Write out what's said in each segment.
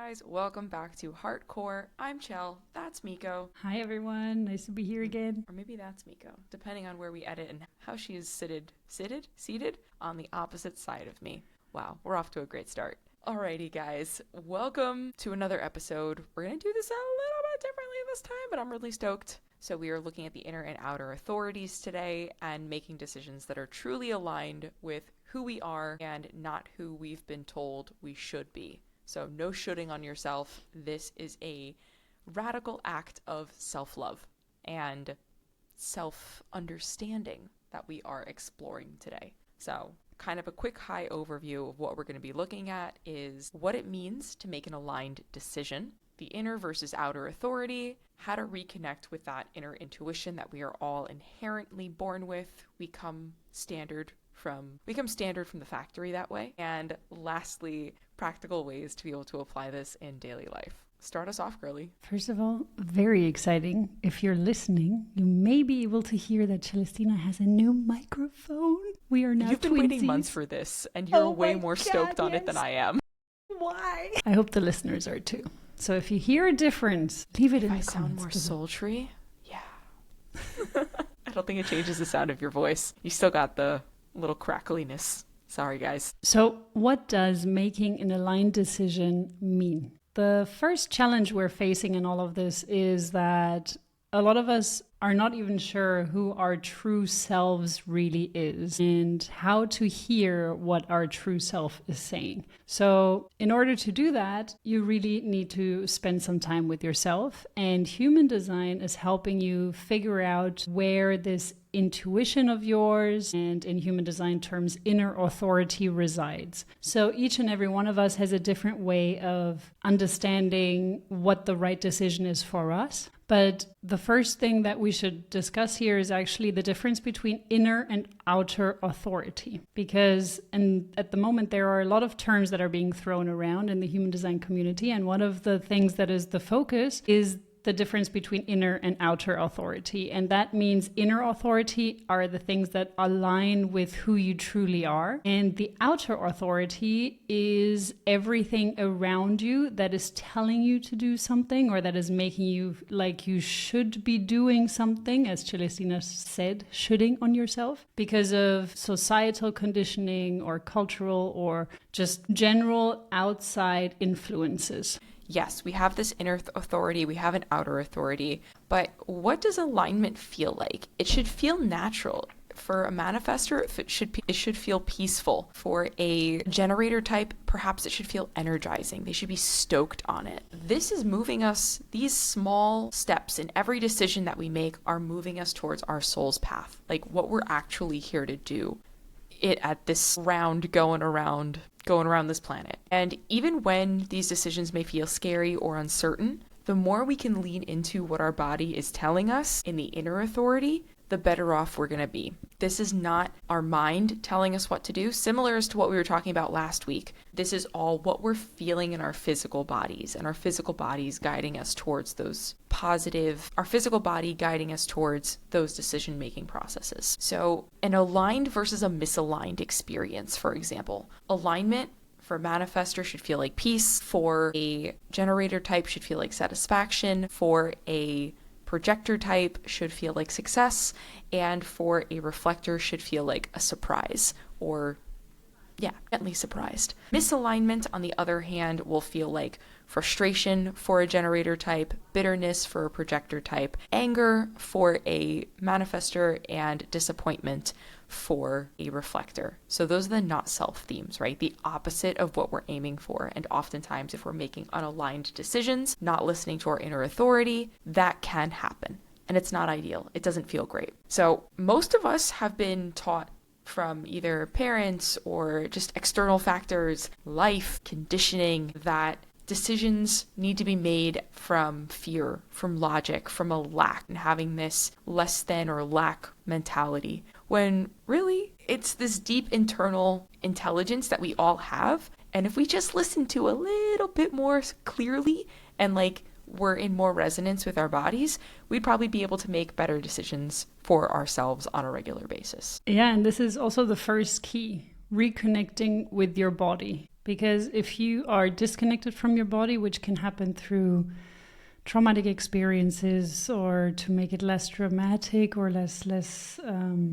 guys, welcome back to Heartcore. I'm Cel, that's Miko. Hi everyone, nice to be here again. Or maybe that's Miko, depending on where we edit and how she is seated on the opposite side of me. Wow, we're off to a great start. Alrighty guys, welcome to another episode. We're gonna do this a little bit differently this time, but I'm really stoked. So we are looking at the inner and outer authorities today and making decisions that are truly aligned with who we are and not who we've been told we should be. So no shoulding on yourself. This is a radical act of self-love and self-understanding that we are exploring today. So kind of a quick high overview of what we're going to be looking at is what it means to make an aligned decision, the inner versus outer authority, how to reconnect with that inner intuition that we are all inherently born with. We come standard from the factory that way. And lastly, practical ways to be able to apply this in daily life. Start us off, girly. First of all, very exciting. If you're listening, you may be able to hear that Celestina has a new microphone. We are now You've been waiting months for this, and you're way more stoked on it than I am. Why? I hope the listeners are too. So if you hear a difference, leave it in the comments. If I sound more sultry, yeah. I don't think it changes the sound of your voice. You still got the little crackliness. Sorry, guys. So what does making an aligned decision mean? The first challenge we're facing in all of this is that a lot of us are not even sure who our true selves really is and how to hear what our true self is saying. So in order to do that, you really need to spend some time with yourself, and human design is helping you figure out where this intuition of yours, and in human design terms, inner authority, resides. So each and every one of us has a different way of understanding what the right decision is for us. But the first thing that we should discuss here is actually the difference between inner and outer authority. Because at the moment, there are a lot of terms that are being thrown around in the human design community. And one of the things that is the focus is the difference between inner and outer authority. And that means inner authority are the things that align with who you truly are. And the outer authority is everything around you that is telling you to do something, or that is making you like you should be doing something, as Celestina said, shoulding on yourself, because of societal conditioning or cultural or just general outside influences. Yes, we have this inner authority, we have an outer authority, but what does alignment feel like? It should feel natural. For a manifestor, it should feel peaceful. For a generator type, perhaps it should feel energizing. They should be stoked on it. This is moving us, these small steps in every decision that we make are moving us towards our soul's path, like what we're actually here to do. It at this round going around this planet. And even when these decisions may feel scary or uncertain, the more we can lean into what our body is telling us in the inner authority, the better off we're going to be. This is not our mind telling us what to do, similar as to what we were talking about last week. This is all what we're feeling in our physical bodies, and our physical bodies guiding us towards those our physical body guiding us towards those decision-making processes. So an aligned versus a misaligned experience, for example. Alignment for a manifestor should feel like peace. For a generator type should feel like satisfaction. For a projector type should feel like success, and for a reflector should feel like a surprise, or gently surprised. Misalignment, on the other hand, will feel like frustration for a generator type, bitterness for a projector type, anger for a manifestor, and disappointment for a reflector. So those are the not self themes, right? The opposite of what we're aiming for. And oftentimes, if we're making unaligned decisions, not listening to our inner authority, that can happen. And it's not ideal. It doesn't feel great. So most of us have been taught from either parents or just external factors, life, conditioning, that decisions need to be made from fear, from logic, from a lack, and having this less than or lack mentality, when really it's this deep internal intelligence that we all have. And if we just listen to a little bit more clearly and we're in more resonance with our bodies, we'd probably be able to make better decisions for ourselves on a regular basis. Yeah, and this is also the first key, reconnecting with your body. Because if you are disconnected from your body, which can happen through traumatic experiences, or to make it less dramatic or less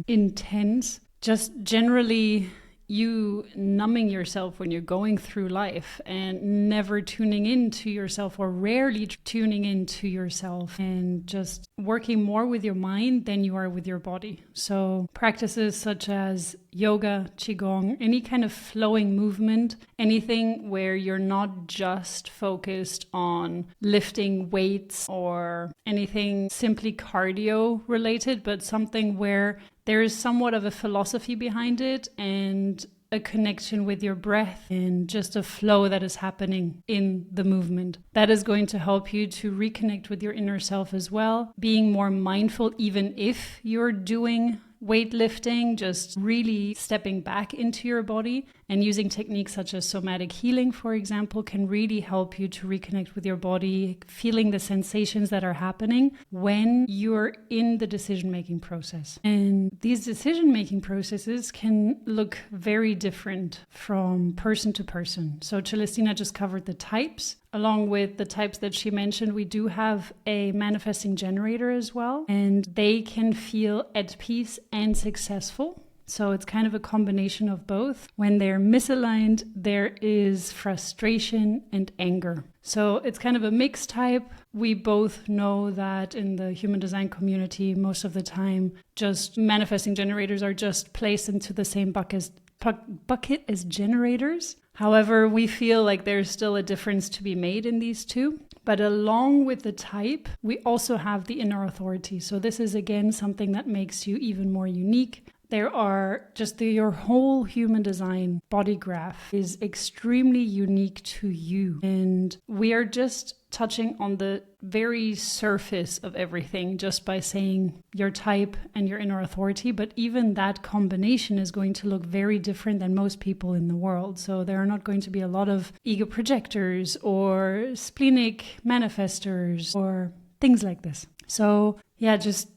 intense, just generally you numbing yourself when you're going through life and never tuning into yourself, or rarely tuning into yourself, and just working more with your mind than you are with your body. So practices such as yoga, qigong, any kind of flowing movement, anything where you're not just focused on lifting weights or anything simply cardio related, but something where there is somewhat of a philosophy behind it and a connection with your breath and just a flow that is happening in the movement. That is going to help you to reconnect with your inner self as well, being more mindful even if you're doing weightlifting, just really stepping back into your body, and using techniques such as somatic healing, for example, can really help you to reconnect with your body, feeling the sensations that are happening when you're in the decision-making process. And these decision-making processes can look very different from person to person. So Celestina just covered the types. Along with the types that she mentioned, we do have a manifesting generator as well, and they can feel at peace and successful. So it's kind of a combination of both. When they're misaligned, there is frustration and anger. So it's kind of a mixed type. We both know that in the human design community, most of the time, just manifesting generators are just placed into the same bucket as generators. However, we feel like there's still a difference to be made in these two. But along with the type, we also have the inner authority. So this is, again, something that makes you even more unique. There are just your whole human design body graph is extremely unique to you. And we are just touching on the very surface of everything just by saying your type and your inner authority. But even that combination is going to look very different than most people in the world. So there are not going to be a lot of ego projectors or splenic manifestors or things like this. So yeah, just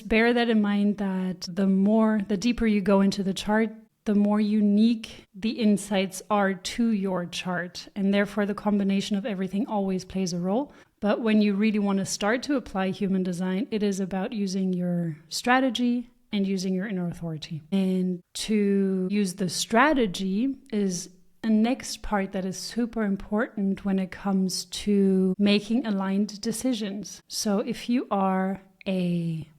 bear that in mind, that the deeper you go into the chart, the more unique the insights are to your chart. And therefore, the combination of everything always plays a role. But when you really want to start to apply human design, it is about using your strategy and using your inner authority. And to use the strategy is a next part that is super important when it comes to making aligned decisions. So if you are a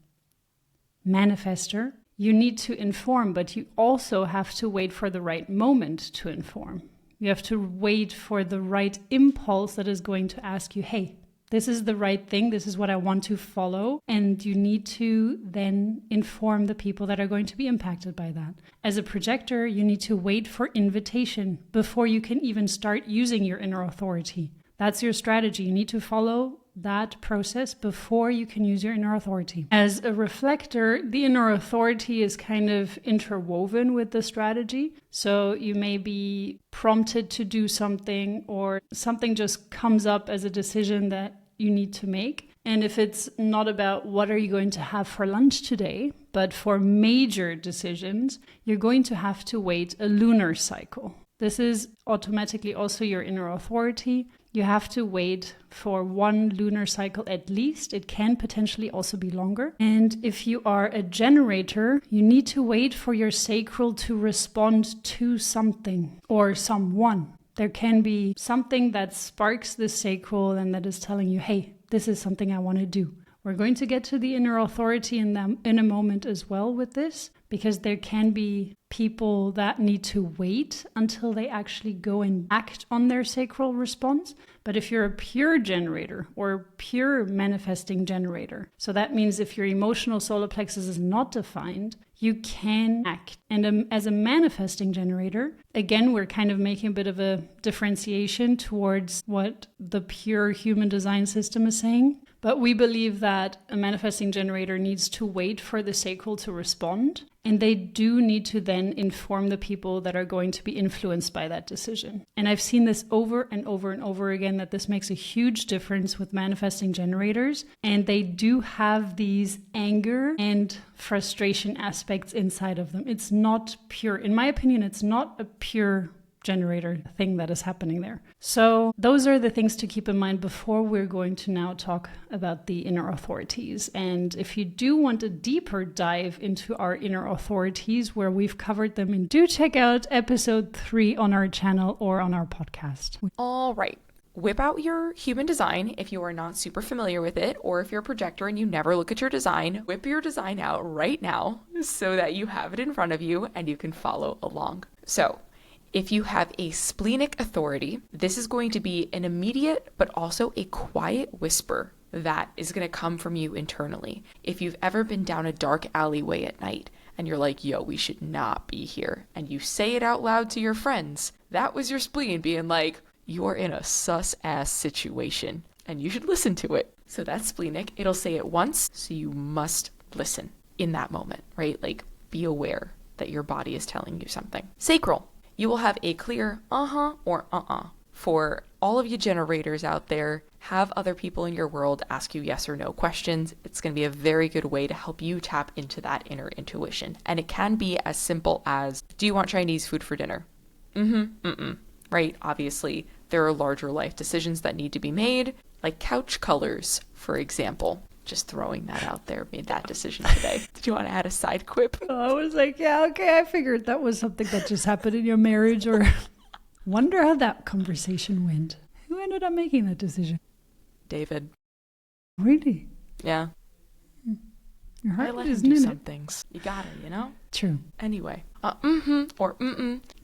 manifester, you need to inform, but you also have to wait for the right moment to inform. You have to wait for the right impulse that is going to ask you, hey, this is the right thing, this is what I want to follow. And you need to then inform the people that are going to be impacted by that. As a projector, you need to wait for invitation before you can even start using your inner authority. That's your strategy. You need to follow that process before you can use your inner authority. As a reflector, the inner authority is kind of interwoven with the strategy. So you may be prompted to do something, or something just comes up as a decision that you need to make. And if it's not about what are you going to have for lunch today, but for major decisions, you're going to have to wait a lunar cycle. This is automatically also your inner authority. You have to wait for one lunar cycle at least. It can potentially also be longer. And if you are a generator, you need to wait for your sacral to respond to something or someone. There can be something that sparks the sacral and that is telling you, hey, this is something I want to do. We're going to get to the inner authority in a moment as well with this, because there can be people that need to wait until they actually go and act on their sacral response. But if you're a pure generator or pure manifesting generator, so that means if your emotional solar plexus is not defined, you can act. And as a manifesting generator, again, we're kind of making a bit of a differentiation towards what the pure human design system is saying. But we believe that a manifesting generator needs to wait for the sacral to respond. And they do need to then inform the people that are going to be influenced by that decision. And I've seen this over and over and over again, that this makes a huge difference with manifesting generators. And they do have these anger and frustration aspects inside of them. It's not pure. In my opinion, it's not a pure generator thing that is happening there. So those are the things to keep in mind before we're going to now talk about the inner authorities. And if you do want a deeper dive into our inner authorities where we've covered them, do check out episode 3 on our channel or on our podcast. All right. Whip out your human design if you are not super familiar with it, or if you're a projector and you never look at your design, whip your design out right now so that you have it in front of you and you can follow along. So, if you have a splenic authority, this is going to be an immediate but also a quiet whisper that is going to come from you internally. If you've ever been down a dark alleyway at night and you're like, yo, we should not be here, and you say it out loud to your friends, that was your spleen being like, you are in a sus-ass situation and you should listen to it. So that's splenic. It'll say it once, so you must listen in that moment, right? Like, be aware that your body is telling you something. Sacral. You will have a clear uh-huh or uh-uh. For all of you generators out there, have other people in your world ask you yes or no questions. It's going to be a very good way to help you tap into that inner intuition. And it can be as simple as, do you want Chinese food for dinner? Right? Obviously, there are larger life decisions that need to be made, like couch colors, for example. Just throwing that out there, made that decision today. Did you want to add a side quip? I was like, yeah, okay, I figured that was something that just happened in your marriage, or wonder how that conversation went. Who ended up making that decision? David. Really? Yeah. Your heart I let him isn't do in some it. things. You gotta, you know? True. Anyway, or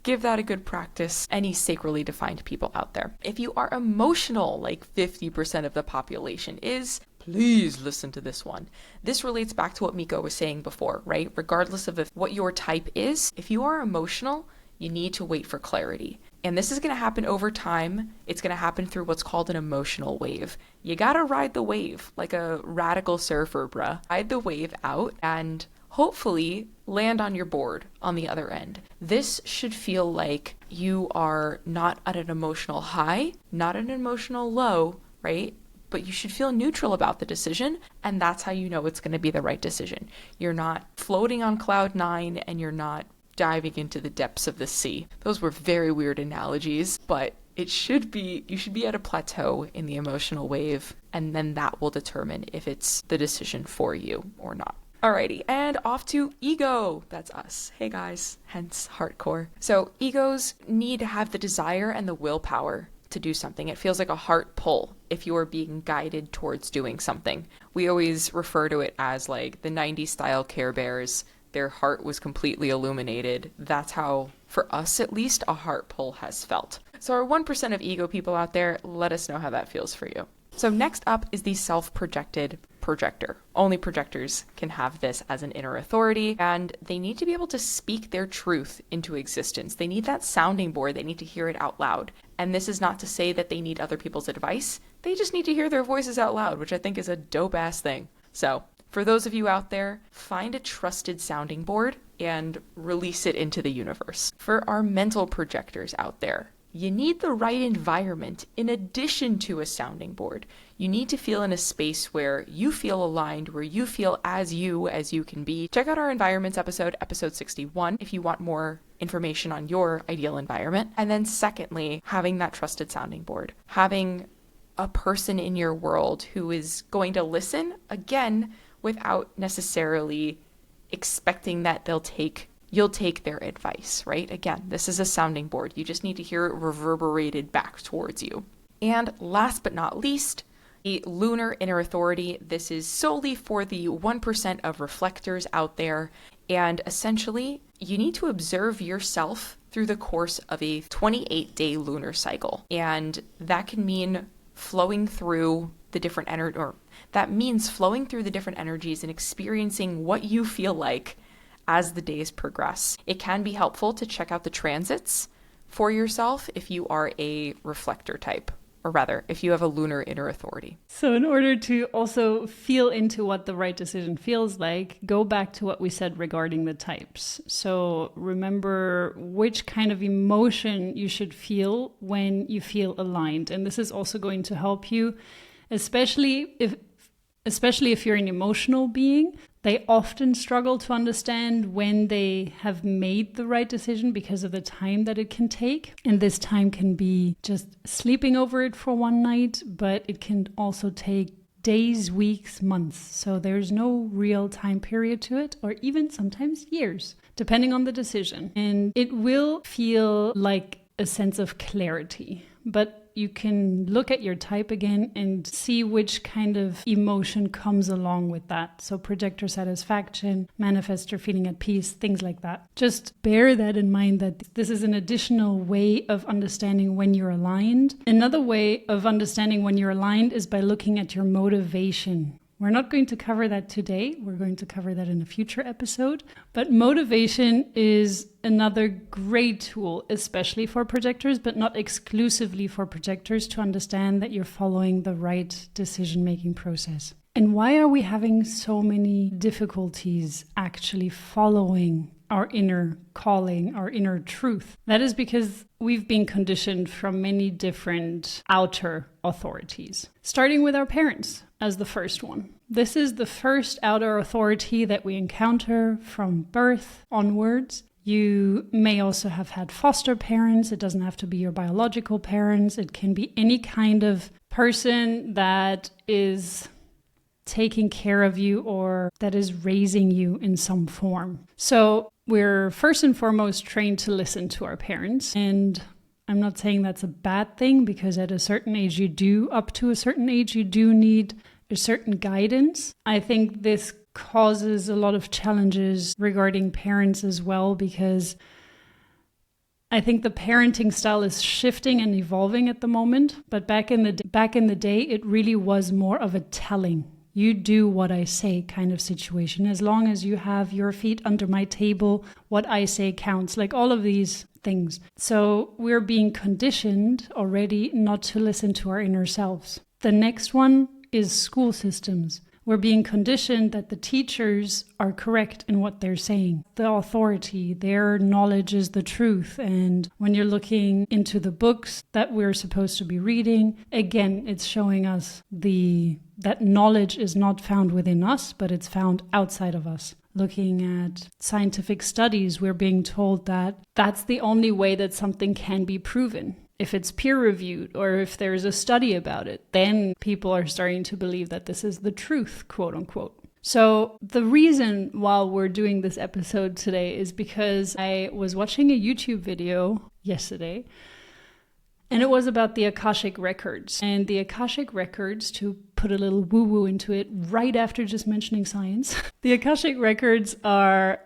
give that a good practice. Any sacrally defined people out there. If you are emotional, like 50% of the population is, please listen to this one. This relates back to what Miko was saying before, right? Regardless of what your type is, if you are emotional, you need to wait for clarity. And this is going to happen over time. It's going to happen through what's called an emotional wave. You got to ride the wave like a radical surfer, bruh. Ride the wave out and hopefully land on your board on the other end. This should feel like you are not at an emotional high, not an emotional low, right? But you should feel neutral about the decision, and that's how you know it's going to be the right decision. You're not floating on cloud 9 and you're not diving into the depths of the sea. Those were very weird analogies, but you should be at a plateau in the emotional wave, and then that will determine if it's the decision for you or not. Alrighty, and off to ego. That's us. Hey guys, hence hardcore. So egos need to have the desire and the willpower to do something. It feels like a heart pull if you are being guided towards doing something. We always refer to it as like the 90s style Care Bears. Their heart was completely illuminated. That's how, for us at least, a heart pull has felt. So our 1% of ego people out there, let us know how that feels for you. So next up is the self-projected projector. Only projectors can have this as an inner authority, and they need to be able to speak their truth into existence. They need that sounding board. They need to hear it out loud. And this is not to say that they need other people's advice. They just need to hear their voices out loud, which I think is a dope-ass thing. So for those of you out there, find a trusted sounding board and release it into the universe. For our mental projectors out there, you need the right environment in addition to a sounding board. You need to feel in a space where you feel aligned, where you feel as you can be. Check out our environments episode 61, if you want more information on your ideal environment. And then secondly, having that trusted sounding board. Having a person in your world who is going to listen, again, without necessarily expecting that you'll take their advice, right? Again, this is a sounding board. You just need to hear it reverberated back towards you. And last but not least, the lunar inner authority. This is solely for the 1% of reflectors out there. And essentially, you need to observe yourself through the course of a 28-day lunar cycle. And that can mean flowing through the different flowing through the different energies and experiencing what you feel like as the days progress. It can be helpful to check out the transits for yourself if you are a reflector type, or rather, if you have a lunar inner authority. So in order to also feel into what the right decision feels like, go back to what we said regarding the types. So remember which kind of emotion you should feel when you feel aligned. And this is also going to help you, especially if you're an emotional being. They often struggle to understand when they have made the right decision because of the time that it can take. And this time can be just sleeping over it for one night, but it can also take days, weeks, months. So there's no real time period to it, or even sometimes years, depending on the decision. And it will feel like a sense of clarity, but you can look at your type again and see which kind of emotion comes along with that. So projector satisfaction, manifestor feeling at peace, things like that. Just bear that in mind, that this is an additional way of understanding when you're aligned. Another way of understanding when you're aligned is by looking at your motivation. We're not going to cover that today. We're going to cover that in a future episode. But motivation is another great tool, especially for projectors, but not exclusively for projectors, to understand that you're following the right decision-making process. And why are we having so many difficulties actually following our inner calling, our inner truth? That is because we've been conditioned from many different outer authorities, starting with our parents as the first one. This is the first outer authority that we encounter from birth onwards. You may also have had foster parents. It doesn't have to be your biological parents. It can be any kind of person that is taking care of you or that is raising you in some form. So we're first and foremost trained to listen to our parents. And I'm not saying that's a bad thing, because at a certain age up to a certain age, you do need a certain guidance. I think this causes a lot of challenges regarding parents as well, because I think the parenting style is shifting and evolving at the moment. But back in the day, it really was more of a telling. You do what I say kind of situation. As long as you have your feet under my table, what I say counts, like all of these things. So we're being conditioned already not to listen to our inner selves. The next one is school systems. We're being conditioned that the teachers are correct in what they're saying. The authority, their knowledge is the truth. And when you're looking into the books that we're supposed to be reading, again, it's showing us that knowledge is not found within us, but it's found outside of us. Looking at scientific studies, we're being told that that's the only way that something can be proven. If it's peer-reviewed or if there's a study about it, then people are starting to believe that this is the truth, quote unquote. So the reason why we're doing this episode today is because I was watching a YouTube video yesterday, and it was about the Akashic Records. And the Akashic Records, to put a little woo-woo into it right after just mentioning science, the Akashic Records are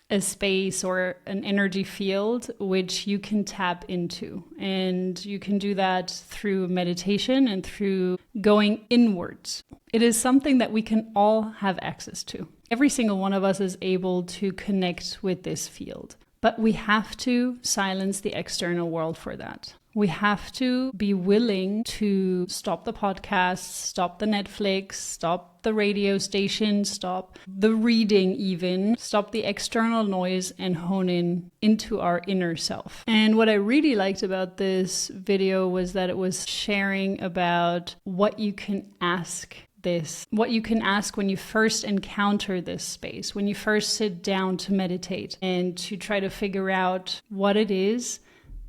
a space or an energy field which you can tap into. And you can do that through meditation and through going inwards. It is something that we can all have access to. Every single one of us is able to connect with this field. But we have to silence the external world for that. We have to be willing to stop the podcasts, stop the Netflix, stop the radio station, stop the reading even, stop the external noise and hone in into our inner self. And what I really liked about this video was that it was sharing about what you can ask what you can ask when you first encounter this space, when you first sit down to meditate and to try to figure out what it is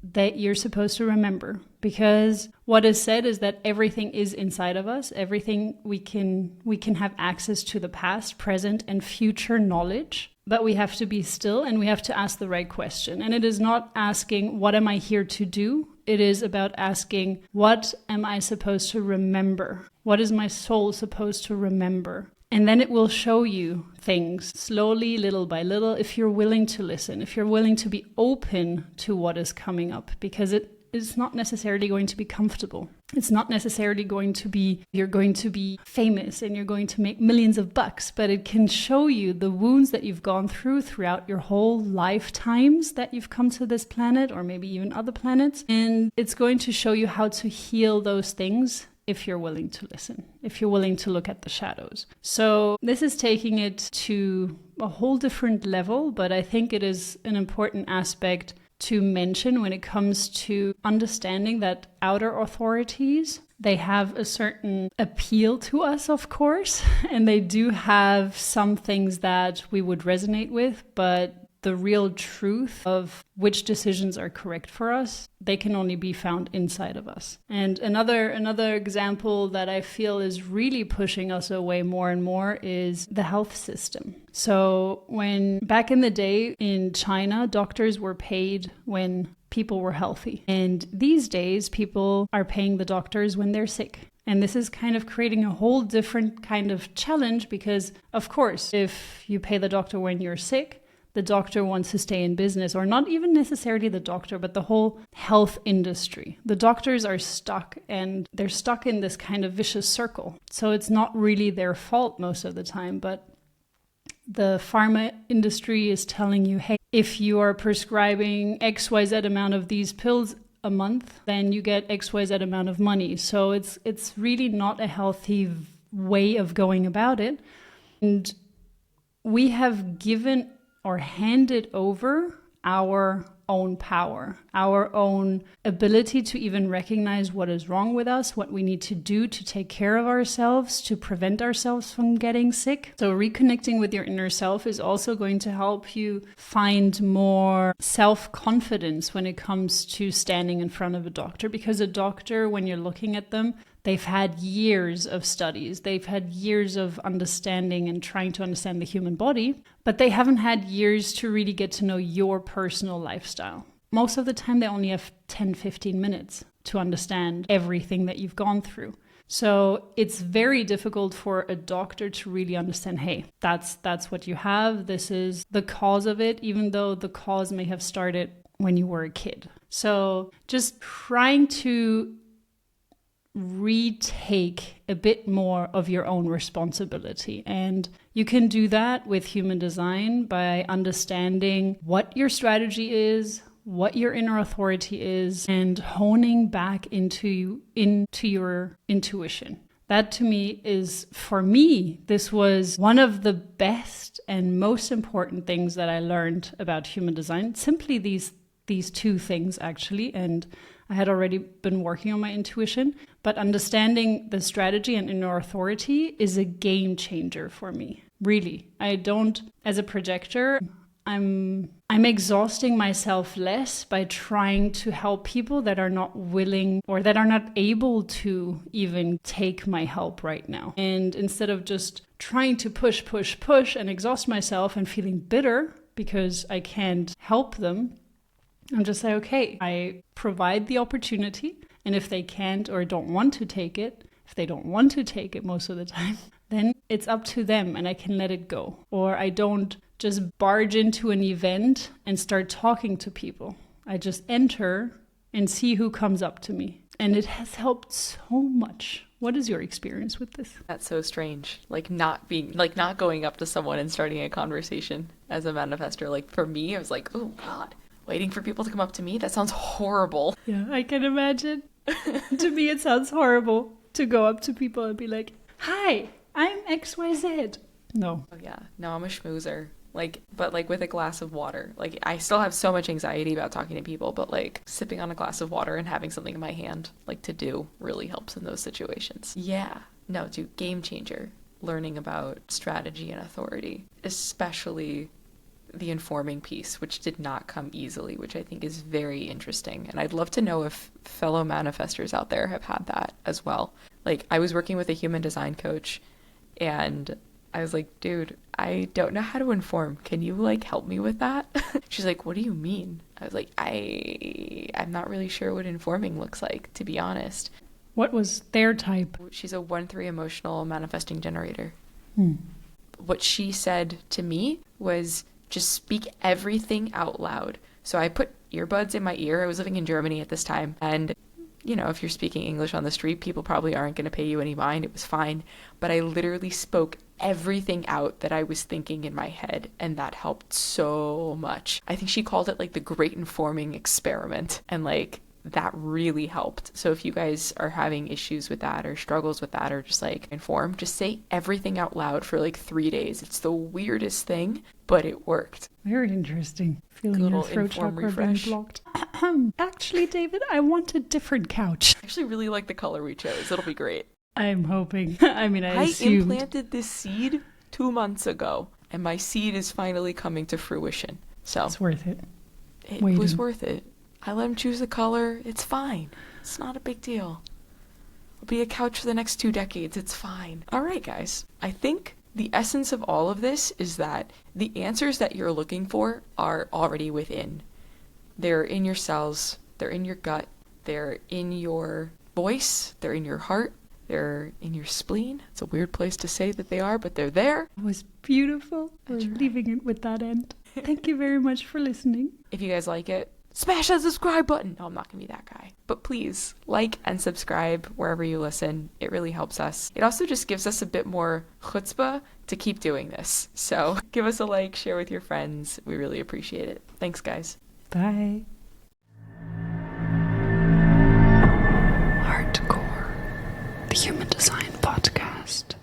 that you're supposed to remember. Because what is said is that everything is inside of us. Everything we can have access to the past, present, and future knowledge. But we have to be still and we have to ask the right question. And it is not asking, what am I here to do? It is about asking, what am I supposed to remember? What is my soul supposed to remember? And then it will show you things slowly, little by little, if you're willing to listen, if you're willing to be open to what is coming up, because it is not necessarily going to be comfortable. It's not necessarily going to be, you're going to be famous and you're going to make millions of bucks, but it can show you the wounds that you've gone through throughout your whole lifetimes that you've come to this planet, or maybe even other planets. And it's going to show you how to heal those things if you're willing to listen, if you're willing to look at the shadows. So this is taking it to a whole different level, but I think it is an important aspect to mention when it comes to understanding that outer authorities They have a certain appeal to us, of course, and they do have some things that we would resonate with, but the real truth of which decisions are correct for us, they can only be found inside of us. And another example that I feel is really pushing us away more and more is the health system. So when back in the day in China, doctors were paid when people were healthy. And these days, people are paying the doctors when they're sick. And this is kind of creating a whole different kind of challenge because, of course, if you pay the doctor when you're sick, the doctor wants to stay in business, or not even necessarily the doctor, but the whole health industry. The doctors are stuck, and they're stuck in this kind of vicious circle. So it's not really their fault most of the time, but the pharma industry is telling you, hey, if you are prescribing XYZ amount of these pills a month, then you get XYZ amount of money. So it's really not a healthy way of going about it. And we have given or handed over our own power, our own ability to even recognize what is wrong with us, what we need to do to take care of ourselves, to prevent ourselves from getting sick. So reconnecting with your inner self is also going to help you find more self-confidence when it comes to standing in front of a doctor, because a doctor, when you're looking at them, they've had years of studies. They've had years of understanding and trying to understand the human body, but they haven't had years to really get to know your personal lifestyle. Most of the time, they only have 10, 15 minutes to understand everything that you've gone through. So it's very difficult for a doctor to really understand, hey, that's what you have. This is the cause of it, even though the cause may have started when you were a kid. So just trying to retake a bit more of your own responsibility. And you can do that with human design by understanding what your strategy is, what your inner authority is, and honing back into your intuition. That to me is, for me, this was one of the best and most important things that I learned about human design. Simply these two things, actually. And I had already been working on my intuition, but understanding the strategy and inner authority is a game changer for me. Really. I don't, as a projector, I'm exhausting myself less by trying to help people that are not willing or that are not able to even take my help right now. And instead of just trying to push and exhaust myself and feeling bitter because I can't help them, I'm just like, okay, I provide the opportunity, and if they can't or don't want to take it, if they don't want to take it most of the time, then it's up to them and I can let it go. Or I don't just barge into an event and start talking to people. I just enter and see who comes up to me. And it has helped so much. What is your experience with this? That's so strange. Not going up to someone and starting a conversation as a manifestor. Like for me, I was like, oh God, waiting for people to come up to me? That sounds horrible. Yeah, I can imagine. To me, it sounds horrible to go up to people and be like, hi, I'm XYZ. No. Oh yeah. No, I'm a schmoozer. But with a glass of water. I still have so much anxiety about talking to people, but sipping on a glass of water and having something in my hand, to do, really helps in those situations. Yeah. No, dude, game changer. Learning about strategy and authority, especially the informing piece, which did not come easily, which I think is very interesting. And I'd love to know if fellow manifestors out there have had that as well. I was working with a human design coach and I was like, dude, I don't know how to inform. Can you help me with that? She's like, what do you mean? I was like, I'm not really sure what informing looks like, to be honest. What was their type? She's a 1-3 emotional manifesting generator. What she said to me was, just speak everything out loud. So I put earbuds in my ear. I was living in Germany at this time. And, if you're speaking English on the street, people probably aren't going to pay you any mind. It was fine. But I literally spoke everything out that I was thinking in my head. And that helped so much. I think she called it the great informing experiment. And that really helped. So if you guys are having issues with that or struggles with that or just inform, just say everything out loud for 3 days. It's the weirdest thing, but it worked. Very interesting. Feeling your throat chakra being blocked. Actually, David, I want a different couch. I actually really like the color we chose. It'll be great. I'm hoping. I mean, I assumed. Implanted this seed 2 months ago, and my seed is finally coming to fruition. So it's worth it. It was worth it. I let him choose the color. It's fine. It's not a big deal. It'll be a couch for the next 2 decades. It's fine. All right, guys. I think the essence of all of this is that the answers that you're looking for are already within. They're in your cells. They're in your gut. They're in your voice. They're in your heart. They're in your spleen. It's a weird place to say that they are, but they're there. It was beautiful. We're leaving it with that end. Thank you very much for listening. If you guys like it, smash that subscribe button. No, I'm not going to be that guy. But please like and subscribe wherever you listen. It really helps us. It also just gives us a bit more chutzpah to keep doing this. So give us a like, share with your friends. We really appreciate it. Thanks, guys. Bye. Hardcore, the Human Design Podcast.